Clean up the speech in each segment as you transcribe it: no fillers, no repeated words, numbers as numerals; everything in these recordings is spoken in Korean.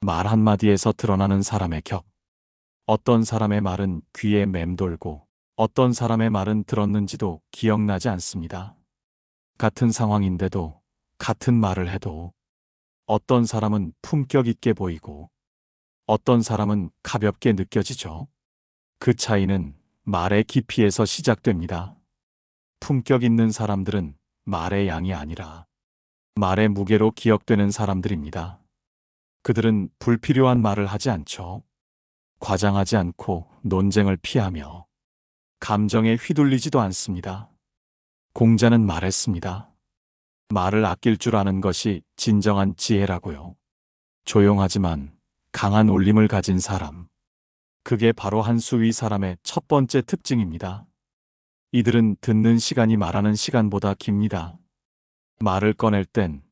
말 한마디에서 드러나는 사람의 격. 어떤 사람의 말은 귀에 맴돌고 어떤 사람의 말은 들었는지도 기억나지 않습니다. 같은 상황인데도 같은 말을 해도 어떤 사람은 품격 있게 보이고 어떤 사람은 가볍게 느껴지죠. 그 차이는 말의 깊이에서 시작됩니다. 품격 있는 사람들은 말의 양이 아니라 말의 무게로 기억되는 사람들입니다. 그들은 불필요한 말을 하지 않죠. 과장하지 않고 논쟁을 피하며 감정에 휘둘리지도 않습니다. 공자는 말했습니다. 말을 아낄 줄 아는 것이 진정한 지혜라고요. 조용하지만 강한 울림을 가진 사람. 그게 바로 한 수위 사람의 첫 번째 특징입니다. 이들은 듣는 시간이 말하는 시간보다 깁니다. 말을 꺼낼 땐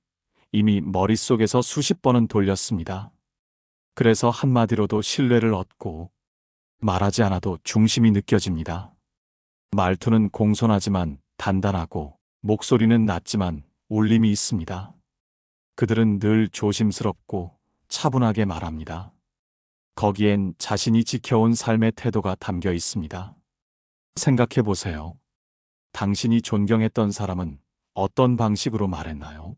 이미 머릿속에서 수십 번은 돌렸습니다. 그래서 한마디로도 신뢰를 얻고 말하지 않아도 중심이 느껴집니다. 말투는 공손하지만 단단하고 목소리는 낮지만 울림이 있습니다. 그들은 늘 조심스럽고 차분하게 말합니다. 거기엔 자신이 지켜온 삶의 태도가 담겨 있습니다. 생각해 보세요. 당신이 존경했던 사람은 어떤 방식으로 말했나요?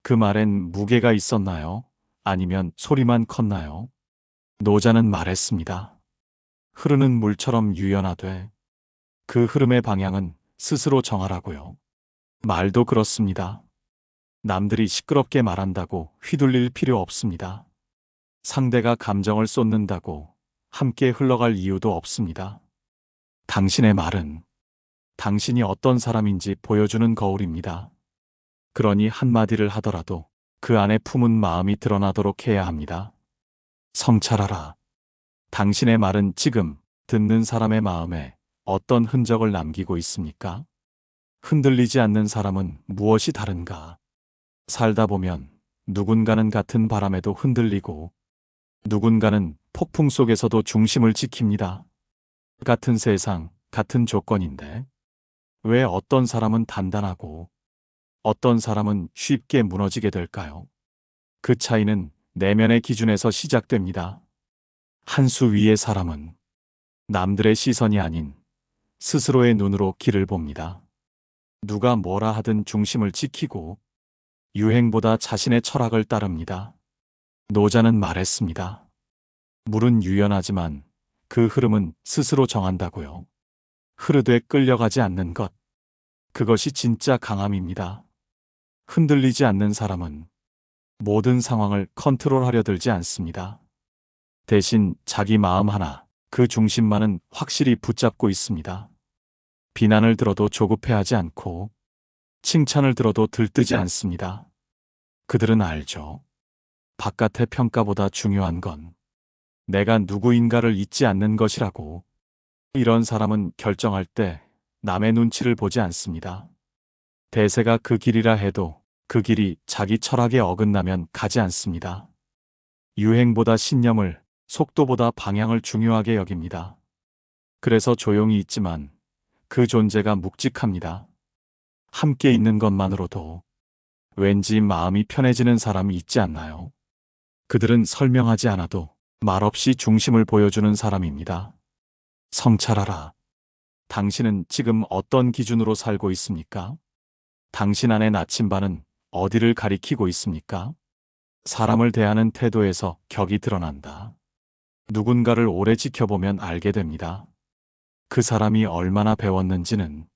그 말엔 무게가 있었나요? 아니면 소리만 컸나요? 노자는 말했습니다. 흐르는 물처럼 유연하되 그 흐름의 방향은 스스로 정하라고요. 말도 그렇습니다. 남들이 시끄럽게 말한다고 휘둘릴 필요 없습니다. 상대가 감정을 쏟는다고 함께 흘러갈 이유도 없습니다. 당신의 말은 당신이 어떤 사람인지 보여주는 거울입니다. 그러니 한마디를 하더라도 그 안에 품은 마음이 드러나도록 해야 합니다. 성찰하라. 당신의 말은 지금 듣는 사람의 마음에 어떤 흔적을 남기고 있습니까? 흔들리지 않는 사람은 무엇이 다른가? 살다 보면 누군가는 같은 바람에도 흔들리고 누군가는 폭풍 속에서도 중심을 지킵니다. 같은 세상, 같은 조건인데 왜 어떤 사람은 단단하고 어떤 사람은 쉽게 무너지게 될까요? 그 차이는 내면의 기준에서 시작됩니다. 한 수 위의 사람은 남들의 시선이 아닌 스스로의 눈으로 길을 봅니다. 누가 뭐라 하든 중심을 지키고 유행보다 자신의 철학을 따릅니다. 노자는 말했습니다. 물은 유연하지만 그 흐름은 스스로 정한다고요. 흐르되 끌려가지 않는 것. 그것이 진짜 강함입니다. 흔들리지 않는 사람은 모든 상황을 컨트롤하려 들지 않습니다. 대신 자기 마음 하나, 그 중심만은 확실히 붙잡고 있습니다. 비난을 들어도 조급해하지 않고 칭찬을 들어도 들뜨지 않습니다. 그들은 알죠. 바깥의 평가보다 중요한 건 내가 누구인가를 잊지 않는 것이라고. 이런 사람은 결정할 때 남의 눈치를 보지 않습니다. 대세가 그 길이라 해도 그 길이 자기 철학에 어긋나면 가지 않습니다. 유행보다 신념을, 속도보다 방향을 중요하게 여깁니다. 그래서 조용히 있지만 그 존재가 묵직합니다. 함께 있는 것만으로도 왠지 마음이 편해지는 사람이 있지 않나요? 그들은 설명하지 않아도 말없이 중심을 보여주는 사람입니다. 성찰하라. 당신은 지금 어떤 기준으로 살고 있습니까? 당신 안의 나침반은 어디를 가리키고 있습니까? 사람을 대하는 태도에서 격이 드러난다. 누군가를 오래 지켜보면 알게 됩니다. 그 사람이 얼마나 배웠는지는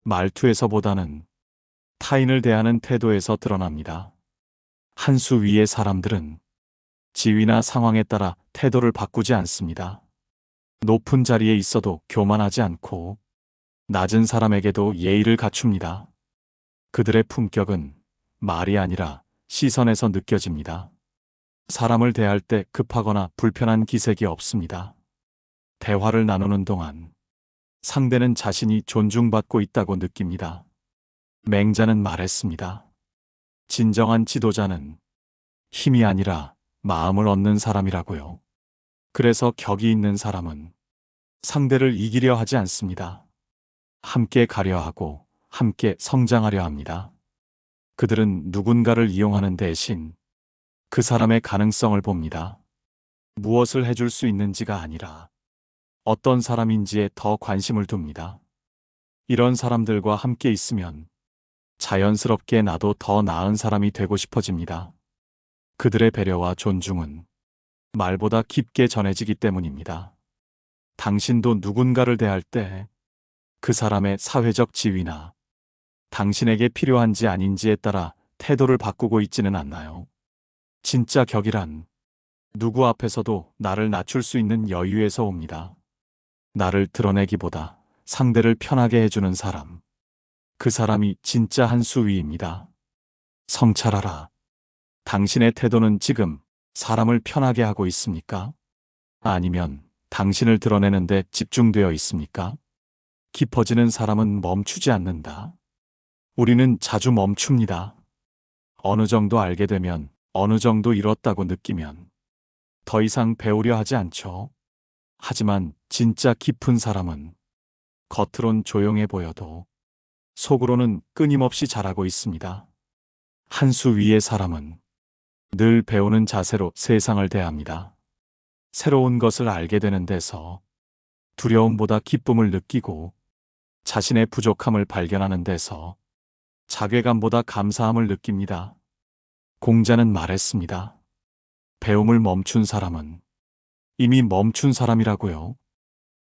말투에서보다는 타인을 대하는 태도에서 드러납니다. 한 수 위의 사람들은 지위나 상황에 따라 태도를 바꾸지 않습니다. 높은 자리에 있어도 교만하지 않고 낮은 사람에게도 예의를 갖춥니다. 그들의 품격은 말이 아니라 시선에서 느껴집니다. 사람을 대할 때 급하거나 불편한 기색이 없습니다. 대화를 나누는 동안 상대는 자신이 존중받고 있다고 느낍니다. 맹자는 말했습니다. 진정한 지도자는 힘이 아니라 마음을 얻는 사람이라고요. 그래서 격이 있는 사람은 상대를 이기려 하지 않습니다. 함께 가려 하고 함께 성장하려 합니다. 그들은 누군가를 이용하는 대신 그 사람의 가능성을 봅니다. 무엇을 해줄 수 있는지가 아니라 어떤 사람인지에 더 관심을 둡니다. 이런 사람들과 함께 있으면 자연스럽게 나도 더 나은 사람이 되고 싶어집니다. 그들의 배려와 존중은 말보다 깊게 전해지기 때문입니다. 당신도 누군가를 대할 때 그 사람의 사회적 지위나 당신에게 필요한지 아닌지에 따라 태도를 바꾸고 있지는 않나요? 진짜 격이란 누구 앞에서도 나를 낮출 수 있는 여유에서 옵니다. 나를 드러내기보다 상대를 편하게 해주는 사람. 그 사람이 진짜 한 수 위입니다. 성찰하라. 당신의 태도는 지금 사람을 편하게 하고 있습니까? 아니면 당신을 드러내는데 집중되어 있습니까? 깊어지는 사람은 멈추지 않는다. 우리는 자주 멈춥니다. 어느 정도 알게 되면, 어느 정도 잃었다고 느끼면 더 이상 배우려 하지 않죠. 하지만 진짜 깊은 사람은 겉으론 조용해 보여도 속으로는 끊임없이 자라고 있습니다. 한 수 위의 사람은 늘 배우는 자세로 세상을 대합니다. 새로운 것을 알게 되는 데서 두려움보다 기쁨을 느끼고 자신의 부족함을 발견하는 데서 자괴감보다 감사함을 느낍니다. 공자는 말했습니다. 배움을 멈춘 사람은 이미 멈춘 사람이라고요.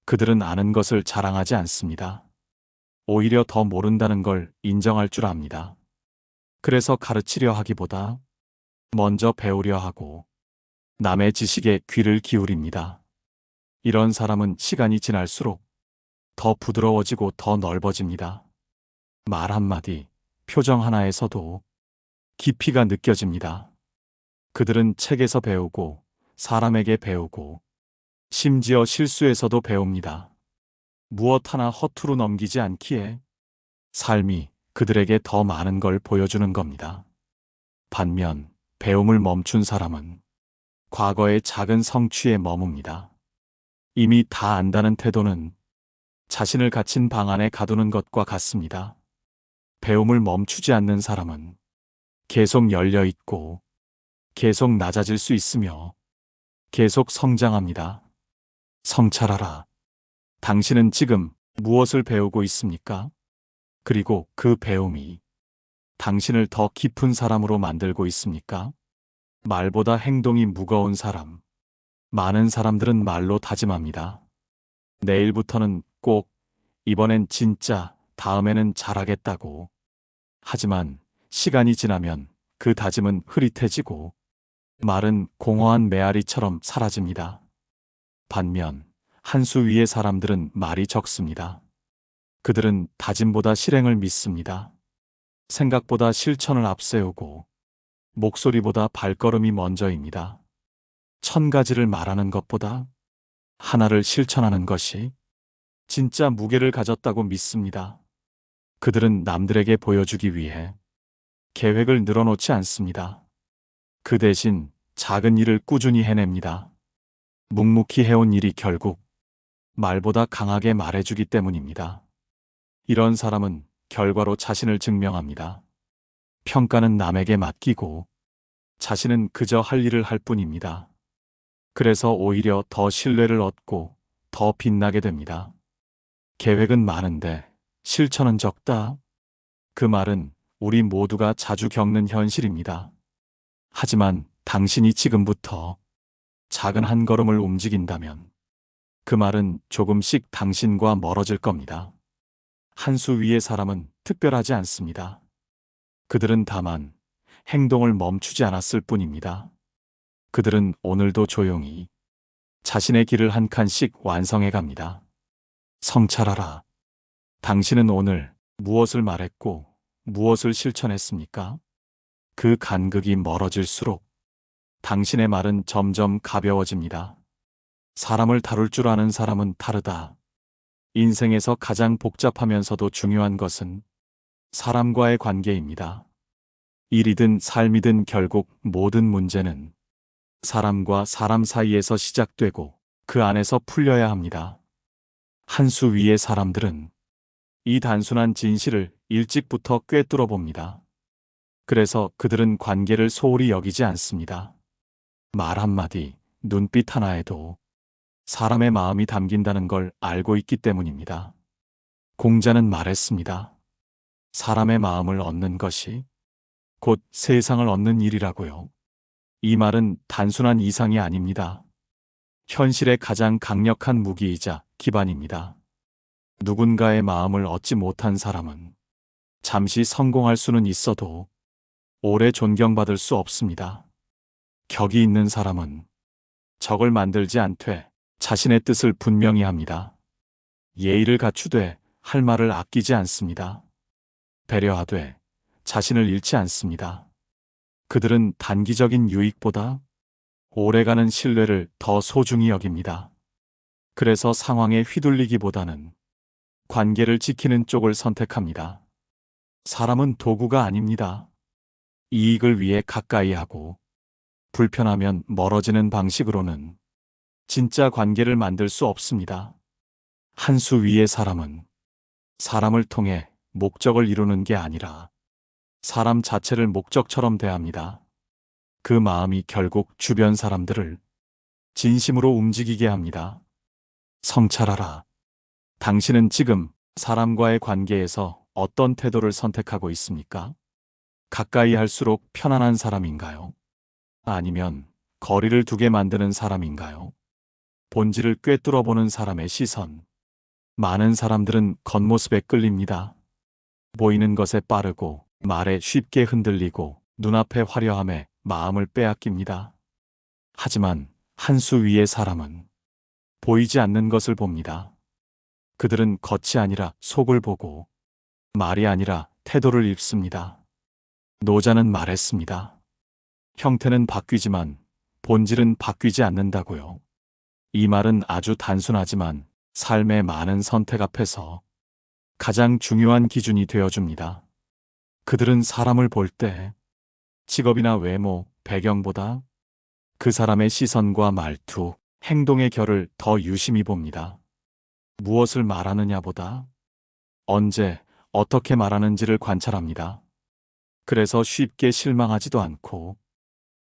그들은 아는 것을 자랑하지 않습니다. 오히려 더 모른다는 걸 인정할 줄 압니다. 그래서 가르치려 하기보다 먼저 배우려 하고 남의 지식에 귀를 기울입니다. 이런 사람은 시간이 지날수록 더 부드러워지고 더 넓어집니다. 말 한마디, 표정 하나에서도 깊이가 느껴집니다. 그들은 책에서 배우고 사람에게 배우고 심지어 실수에서도 배웁니다. 무엇 하나 허투루 넘기지 않기에 삶이 그들에게 더 많은 걸 보여주는 겁니다. 반면 배움을 멈춘 사람은 과거의 작은 성취에 머뭅니다. 이미 다 안다는 태도는 자신을 갇힌 방 안에 가두는 것과 같습니다. 배움을 멈추지 않는 사람은 계속 열려 있고 계속 낮아질 수 있으며 계속 성장합니다. 성찰하라. 당신은 지금 무엇을 배우고 있습니까? 그리고 그 배움이 당신을 더 깊은 사람으로 만들고 있습니까? 말보다 행동이 무거운 사람. 많은 사람들은 말로 다짐합니다. 내일부터는 꼭, 이번엔 진짜, 다음에는 잘하겠다고. 하지만 시간이 지나면 그 다짐은 흐릿해지고 말은 공허한 메아리처럼 사라집니다. 반면 한 수 위의 사람들은 말이 적습니다. 그들은 다짐보다 실행을 믿습니다. 생각보다 실천을 앞세우고 목소리보다 발걸음이 먼저입니다. 1000가지를 말하는 것보다 하나를 실천하는 것이 진짜 무게를 가졌다고 믿습니다. 그들은 남들에게 보여주기 위해 계획을 늘어놓지 않습니다. 그 대신 작은 일을 꾸준히 해냅니다. 묵묵히 해온 일이 결국 말보다 강하게 말해주기 때문입니다. 이런 사람은 결과로 자신을 증명합니다. 평가는 남에게 맡기고 자신은 그저 할 일을 할 뿐입니다. 그래서 오히려 더 신뢰를 얻고 더 빛나게 됩니다. 계획은 많은데 실천은 적다. 그 말은 우리 모두가 자주 겪는 현실입니다. 하지만 당신이 지금부터 작은 한 걸음을 움직인다면 그 말은 조금씩 당신과 멀어질 겁니다. 한 수 위의 사람은 특별하지 않습니다. 그들은 다만 행동을 멈추지 않았을 뿐입니다. 그들은 오늘도 조용히 자신의 길을 한 칸씩 완성해 갑니다. 성찰하라. 당신은 오늘 무엇을 말했고 무엇을 실천했습니까? 그 간극이 멀어질수록 당신의 말은 점점 가벼워집니다. 사람을 다룰 줄 아는 사람은 다르다. 인생에서 가장 복잡하면서도 중요한 것은 사람과의 관계입니다. 일이든 삶이든 결국 모든 문제는 사람과 사람 사이에서 시작되고 그 안에서 풀려야 합니다. 한 수 위의 사람들은 이 단순한 진실을 일찍부터 꿰뚫어 봅니다. 그래서 그들은 관계를 소홀히 여기지 않습니다. 말 한마디, 눈빛 하나에도 사람의 마음이 담긴다는 걸 알고 있기 때문입니다. 공자는 말했습니다. 사람의 마음을 얻는 것이 곧 세상을 얻는 일이라고요. 이 말은 단순한 이상이 아닙니다. 현실의 가장 강력한 무기이자 기반입니다. 누군가의 마음을 얻지 못한 사람은 잠시 성공할 수는 있어도 오래 존경받을 수 없습니다. 격이 있는 사람은 적을 만들지 않되 자신의 뜻을 분명히 합니다. 예의를 갖추되 할 말을 아끼지 않습니다. 배려하되 자신을 잃지 않습니다. 그들은 단기적인 유익보다 오래가는 신뢰를 더 소중히 여깁니다. 그래서 상황에 휘둘리기보다는 관계를 지키는 쪽을 선택합니다. 사람은 도구가 아닙니다. 이익을 위해 가까이 하고 불편하면 멀어지는 방식으로는 진짜 관계를 만들 수 없습니다. 한 수 위의 사람은 사람을 통해 목적을 이루는 게 아니라 사람 자체를 목적처럼 대합니다. 그 마음이 결국 주변 사람들을 진심으로 움직이게 합니다. 성찰하라. 당신은 지금 사람과의 관계에서 어떤 태도를 선택하고 있습니까? 가까이 할수록 편안한 사람인가요? 아니면 거리를 두게 만드는 사람인가요? 본질을 꿰뚫어 보는 사람의 시선. 많은 사람들은 겉모습에 끌립니다. 보이는 것에 빠르고 말에 쉽게 흔들리고 눈앞의 화려함에 마음을 빼앗깁니다. 하지만 한 수 위의 사람은 보이지 않는 것을 봅니다. 그들은 겉이 아니라 속을 보고 말이 아니라 태도를 읽습니다. 노자는 말했습니다. 형태는 바뀌지만 본질은 바뀌지 않는다고요. 이 말은 아주 단순하지만 삶의 많은 선택 앞에서 가장 중요한 기준이 되어줍니다. 그들은 사람을 볼 때 직업이나 외모, 배경보다 그 사람의 시선과 말투, 행동의 결을 더 유심히 봅니다. 무엇을 말하느냐보다 언제, 어떻게 말하는지를 관찰합니다. 그래서 쉽게 실망하지도 않고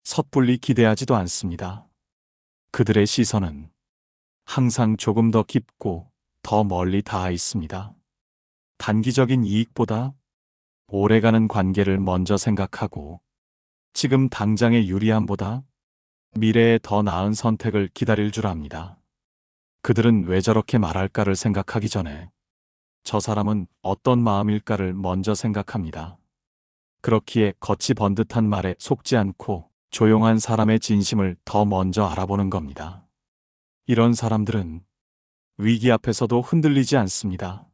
섣불리 기대하지도 않습니다. 그들의 시선은 항상 조금 더 깊고 더 멀리 닿아 있습니다. 단기적인 이익보다 오래가는 관계를 먼저 생각하고 지금 당장의 유리함보다 미래에 더 나은 선택을 기다릴 줄 압니다. 그들은 왜 저렇게 말할까를 생각하기 전에 저 사람은 어떤 마음일까를 먼저 생각합니다. 그렇기에 겉이 번듯한 말에 속지 않고 조용한 사람의 진심을 더 먼저 알아보는 겁니다. 이런 사람들은 위기 앞에서도 흔들리지 않습니다.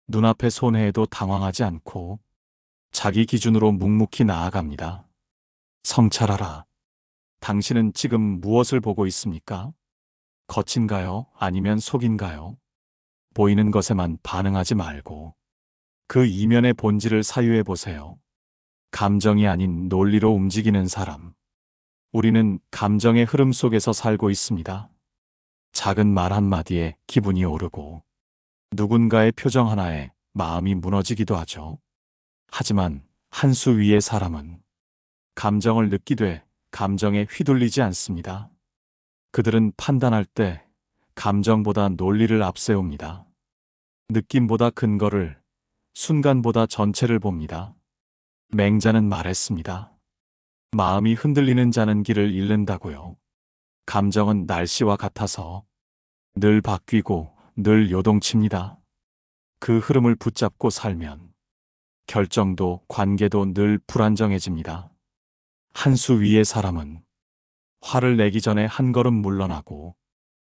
눈앞의 손해에도 당황하지 않고 자기 기준으로 묵묵히 나아갑니다. 성찰하라. 당신은 지금 무엇을 보고 있습니까? 겉인가요? 아니면 속인가요? 보이는 것에만 반응하지 말고 그 이면의 본질을 사유해 보세요. 감정이 아닌 논리로 움직이는 사람. 우리는 감정의 흐름 속에서 살고 있습니다. 작은 말 한마디에 기분이 오르고 누군가의 표정 하나에 마음이 무너지기도 하죠. 하지만 한 수 위의 사람은 감정을 느끼되 감정에 휘둘리지 않습니다. 그들은 판단할 때 감정보다 논리를 앞세웁니다. 느낌보다 근거를, 순간보다 전체를 봅니다. 맹자는 말했습니다. 마음이 흔들리는 자는 길을 잃는다고요. 감정은 날씨와 같아서 늘 바뀌고 늘 요동칩니다. 그 흐름을 붙잡고 살면 결정도 관계도 늘 불안정해집니다. 한 수 위의 사람은 화를 내기 전에 한 걸음 물러나고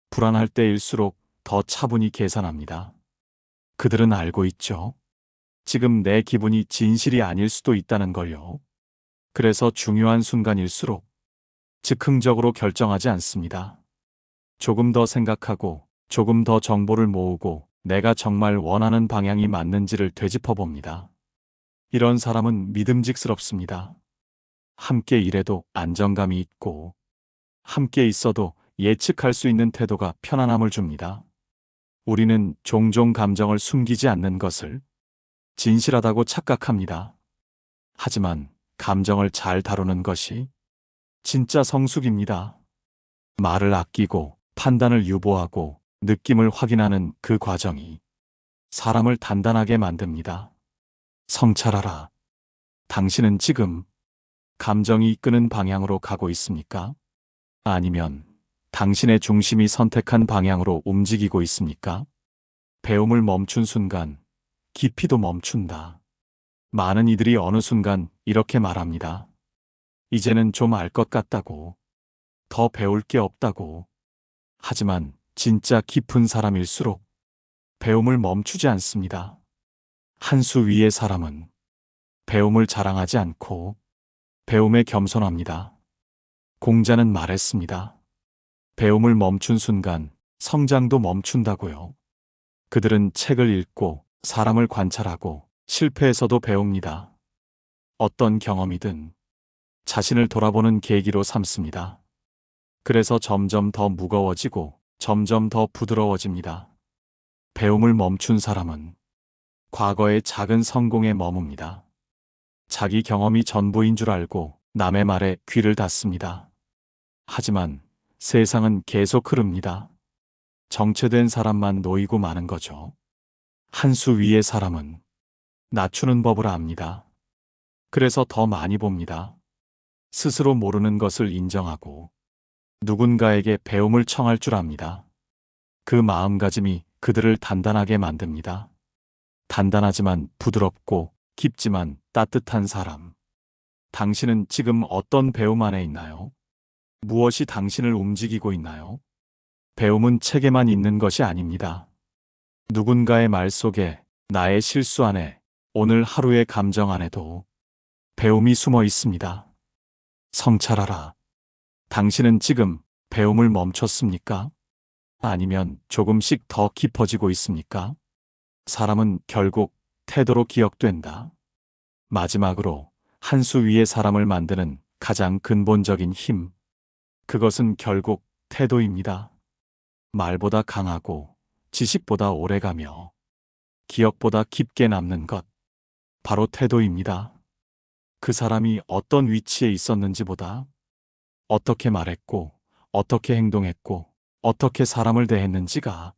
불안할 때일수록 더 차분히 계산합니다. 그들은 알고 있죠. 지금 내 기분이 진실이 아닐 수도 있다는 걸요. 그래서 중요한 순간일수록 즉흥적으로 결정하지 않습니다. 조금 더 생각하고 조금 더 정보를 모으고 내가 정말 원하는 방향이 맞는지를 되짚어 봅니다. 이런 사람은 믿음직스럽습니다. 함께 일해도 안정감이 있고 함께 있어도 예측할 수 있는 태도가 편안함을 줍니다. 우리는 종종 감정을 숨기지 않는 것을 진실하다고 착각합니다. 하지만 감정을 잘 다루는 것이 진짜 성숙입니다. 말을 아끼고 판단을 유보하고 느낌을 확인하는 그 과정이 사람을 단단하게 만듭니다. 성찰하라. 당신은 지금 감정이 이끄는 방향으로 가고 있습니까? 아니면 당신의 중심이 선택한 방향으로 움직이고 있습니까? 배움을 멈춘 순간 깊이도 멈춘다. 많은 이들이 어느 순간 이렇게 말합니다. 이제는 좀 알 것 같다고. 더 배울 게 없다고. 하지만 진짜 깊은 사람일수록 배움을 멈추지 않습니다. 한 수 위의 사람은 배움을 자랑하지 않고 배움에 겸손합니다. 공자는 말했습니다. 배움을 멈춘 순간 성장도 멈춘다고요. 그들은 책을 읽고 사람을 관찰하고 실패에서도 배웁니다. 어떤 경험이든 자신을 돌아보는 계기로 삼습니다. 그래서 점점 더 무거워지고 점점 더 부드러워집니다. 배움을 멈춘 사람은 과거의 작은 성공에 머뭅니다. 자기 경험이 전부인 줄 알고 남의 말에 귀를 닫습니다. 하지만 세상은 계속 흐릅니다. 정체된 사람만 놓이고 마는 거죠. 한 수 위의 사람은 낮추는 법을 압니다. 그래서 더 많이 봅니다. 스스로 모르는 것을 인정하고 누군가에게 배움을 청할 줄 압니다. 그 마음가짐이 그들을 단단하게 만듭니다. 단단하지만 부드럽고 깊지만 따뜻한 사람. 당신은 지금 어떤 배움 안에 있나요? 무엇이 당신을 움직이고 있나요? 배움은 책에만 있는 것이 아닙니다. 누군가의 말 속에, 나의 실수 안에, 오늘 하루의 감정 안에도 배움이 숨어 있습니다. 성찰하라. 당신은 지금 배움을 멈췄습니까? 아니면 조금씩 더 깊어지고 있습니까? 사람은 결국 태도로 기억된다. 마지막으로 한 수 위의 사람을 만드는 가장 근본적인 힘. 그것은 결국 태도입니다. 말보다 강하고 지식보다 오래가며 기억보다 깊게 남는 것. 바로 태도입니다. 그 사람이 어떤 위치에 있었는지보다 어떻게 말했고 어떻게 행동했고 어떻게 사람을 대했는지가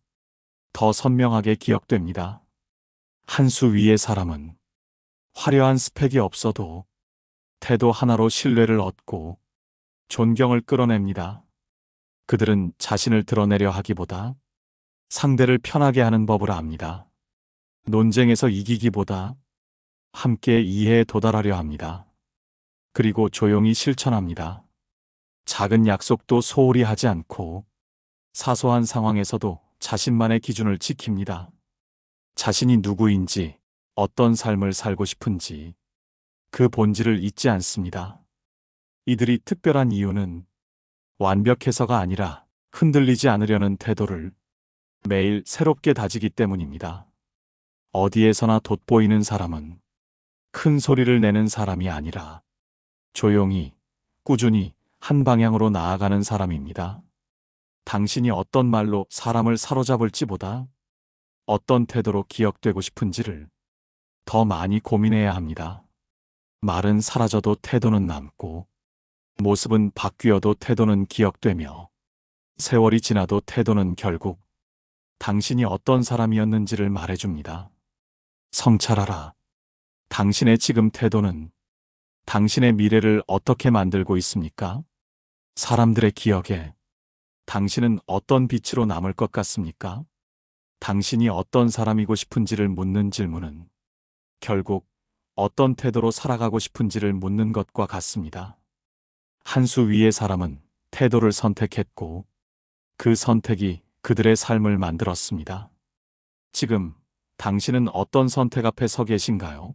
더 선명하게 기억됩니다. 한 수 위의 사람은 화려한 스펙이 없어도 태도 하나로 신뢰를 얻고 존경을 끌어냅니다. 그들은 자신을 드러내려 하기보다 상대를 편하게 하는 법을 압니다. 논쟁에서 이기기보다 함께 이해에 도달하려 합니다. 그리고 조용히 실천합니다. 작은 약속도 소홀히 하지 않고 사소한 상황에서도 자신만의 기준을 지킵니다. 자신이 누구인지, 어떤 삶을 살고 싶은지 그 본질을 잊지 않습니다. 이들이 특별한 이유는 완벽해서가 아니라 흔들리지 않으려는 태도를 매일 새롭게 다지기 때문입니다. 어디에서나 돋보이는 사람은 큰 소리를 내는 사람이 아니라 조용히, 꾸준히 한 방향으로 나아가는 사람입니다. 당신이 어떤 말로 사람을 사로잡을지보다 어떤 태도로 기억되고 싶은지를 더 많이 고민해야 합니다. 말은 사라져도 태도는 남고, 모습은 바뀌어도 태도는 기억되며, 세월이 지나도 태도는 결국 당신이 어떤 사람이었는지를 말해줍니다. 성찰하라. 당신의 지금 태도는 당신의 미래를 어떻게 만들고 있습니까? 사람들의 기억에 당신은 어떤 빛으로 남을 것 같습니까? 당신이 어떤 사람이고 싶은지를 묻는 질문은 결국 어떤 태도로 살아가고 싶은지를 묻는 것과 같습니다. 한 수 위의 사람은 태도를 선택했고 그 선택이 그들의 삶을 만들었습니다. 지금 당신은 어떤 선택 앞에 서 계신가요?